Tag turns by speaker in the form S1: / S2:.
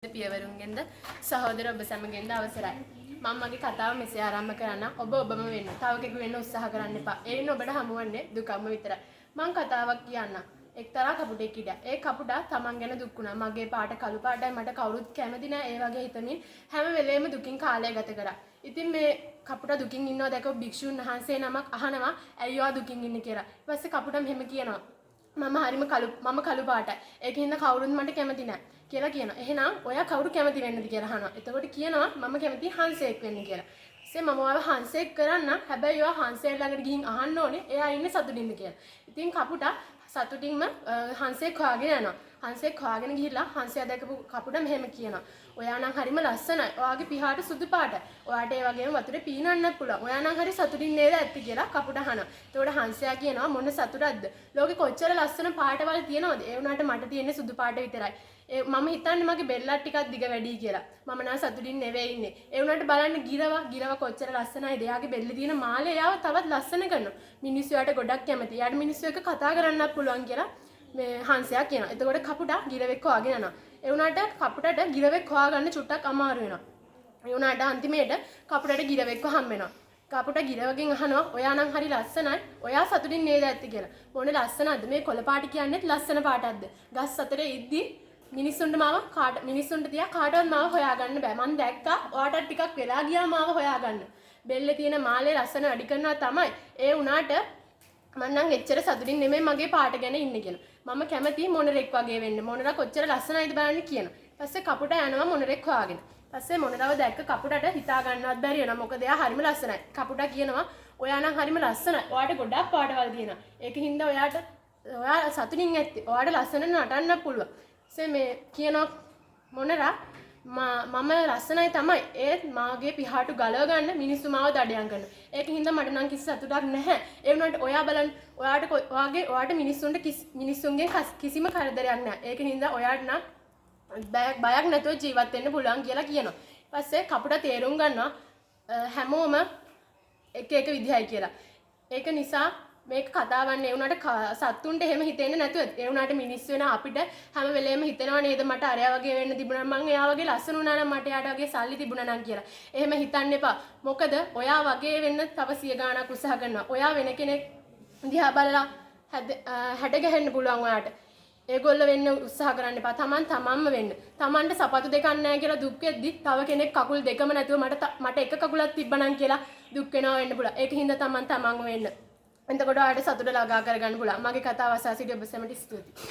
S1: පියවරුන්ගෙන්ද සහෝදර ඔබ සැමගෙන්ද අවසරයි. මම මගේ කතාව මෙසේ ආරම්භ කරන්න. ඔබ ඔබම වෙන්න. තව කෙනෙකු වෙන්න උත්සාහ කරන්න එපා. එයින් ඔබට හමුවන්නේ දුකම විතරයි. මං කතාවක් කියන්න. එක්තරා කපුටෙක් හිටියා. ඒ කපුටා තමන් ගැන දුක් වුණා. මගේ පාට කළු පාටයි මට කවුරුත් කැමති නෑ. ඒ වගේ හිතමින් හැම වෙලේම දුකින් කාලය ගත කරා. ඉතින් මේ කපුටා දුකින් ඉන්නවා දැකලා භික්ෂුන් වහන්සේ නමක් අහනවා ඇයි ඔයා දුකින් ඉන්නේ කියලා. ඊට පස්සේ කපුටා මෙහෙම කියනවා. මම කළු පාටයි. ඒකින්ද කවුරුත් මට කැමති නෑ කියලා කියනවා. එහෙනම් ඔයා කවුරු කැමති වෙන්නද කියලා අහනවා. එතකොට කියනවා මම කැමති හංසයෙක් වෙන්න කියලා. ඊසේ මම ඔයාව හංසයෙක් කරන්න. හැබැයි ඔයා හංසයෙක් ළඟට ගිහින් අහන්න ඕනේ එයා ඉන්නේ සතුටින්ද කියලා. ඉතින් කපුටා සතුටින්ම හංසයෙක් හොයාගෙන යනවා. හංසයෙක් හොයාගෙන ගිහිල්ලා හංසයා දැකපු කපුටා මෙහෙම කියනවා. ඔයා නම් හරිම ලස්සනයි. ඔයාගේ පිහාට සුදු පාටයි. ඔයාට ඒ වගේම වතුරේ පීනන්නත් පුළුවන්. ඔයා නම් හරි සතුටින් නේද ඇත්තේ කියලා කපුටා අහනවා. එතකොට හංසයා කියනවා මොන සතුටක්ද? ලෝකේ කොච්චර ලස්සන පාටවල් තියෙනවද? ඒ වුණාට මට තියෙන්නේ සුදු පාට විතරයි. මම හිතන්නේ මගේ බෙල්ලත් ටිකක් දිග වැඩි කියලා. මම නම් සතුටින් නෙවෙයි ඉන්නේ. ඒ වුණාට බලන්න ගිරව කොච්චර ලස්සනයිද? එයාගේ බෙල්ලේ තියෙන මාලේ එයාව තවත් ලස්සන කරනවා. මිනිස්සු යාට ගොඩක් කැමතියි. යාට මිනිස්සු එක්ක කතා කරන්නත් පුළුවන් කියලා මේ හංසයා කියනවා. එතකොට කපුටා ගිරවෙක් හොයාගෙන යනවා. ඒ වුණාට කපුටට ගිරවෙක් හොයාගන්න චුට්ටක් අමාරු වෙනවා. ඒ වුණාට අන්තිමේට කපුටට ගිරවෙක්ව හම්බ වෙනවා. කපුටා ගිරවගෙන් අහනවා ඔයා නම් හරි ලස්සනයි. ඔයා සතුටින් නේද ඇත්තේ කියලා. මොනේ ලස්සනද? මේ කොළ පාට කියන්නේත් ලස්සන පාටක්ද? ගස් අතරේ ඉද්දි මිනිස්සුන්ට තියා කාටවත් මාව හොයාගන්න බෑ. මං දැක්කා ඔයාටත් ටිකක් වෙලා ගියා මාව හොයාගන්න. බෙල්ලේ තියෙන මාලේ ලස්සන වැඩි කරනවා තමයි. ඒ වුණාට මම නම් එච්චර සතුටින් නෙමෙයි මගේ පාට ගැන ඉන්නේ කියලා. මම කැමති මොනරෙක් වගේ වෙන්න. මොනරා කොච්චර ලස්සනයිද බලන්න කියනවා. ඊපස්සේ කපුටා යනවා මොනරෙක් හොයාගෙන. ඊපස්සේ මොනරාව දැක්ක කපුටට හිතා ගන්නවත් බැරි වෙනවා. මොකද එයා හරිම ලස්සනයි. කපුටා කියනවා ඔයා නම් හරිම ලස්සනයි. ඔයාට ගොඩක් පාටවල් තියෙනවා. ඒකින්ද ඔයා සතුටින් ඇත්තේ. ඔයාට ලස්සන නටන්න පුළුවන්. ඊසේ මේ කියනවා මොනරා මම ලස්සනයි තමයි. ඒත් මාගේ පිහාටු ගලව ගන්න මිනිස්සු මාව දඩයන් කරනවා. ඒකින්ද මට නම් කිසි සතුටක් නැහැ. ඒ වුණාට ඔයා බලන්න ඔයාට මිනිස්සුන්ගෙන් කිසිම කරදරයක් නැහැ. ඒකින්ද ඔයාට නම් බයක් නැතුව ජීවත් වෙන්න පුළුවන් කියලා කියනවා. ඊපස්සේ කපුටා තේරුම් ගන්නවා හැමෝම එක විදිහයි කියලා. ඒක නිසා මේක කතාවන්නේ ඒ වුණාට සත්තුන්ට එහෙම හිතෙන්නේ නැතුව ඒ වුණාට මිනිස්සු වෙන අපිට හැම වෙලේම හිතෙනවා නේද මට අරයා වගේ වෙන්න තිබුණා මං එයා වගේ ලස්සන වුණා නම් මට එයාට වගේ සල්ලි තිබුණා නම් කියලා. එහෙම හිතන්න එපා. මොකද ඔයා වගේ වෙන්න තව 100 ගාණක් උත්සාහ කරනවා. ඔයා වෙන කෙනෙක් දිහා බලලා හැඩ ගැහෙන්න පුළුවන් ඔයාට. ඒගොල්ලෝ වෙන්න උත්සාහ කරන්න එපා. තමන්ම වෙන්න. තමන්ට සපතු දෙකක් නැහැ කියලා දුක් වෙද්දි තව කෙනෙක් කකුල් දෙකම නැතුව මට එක කකුලක් තිබ්බනම් කියලා දුක් වෙනවා වෙන්න පුළුවන්. ඒකින්ද තමන්ම වෙන්න. එතකොට ඔයාලට සතුට ළඟා කරගන්න පුළුවන්. මගේ කතාව අසා සිටි ඔබ සැමට ස්තුතියි.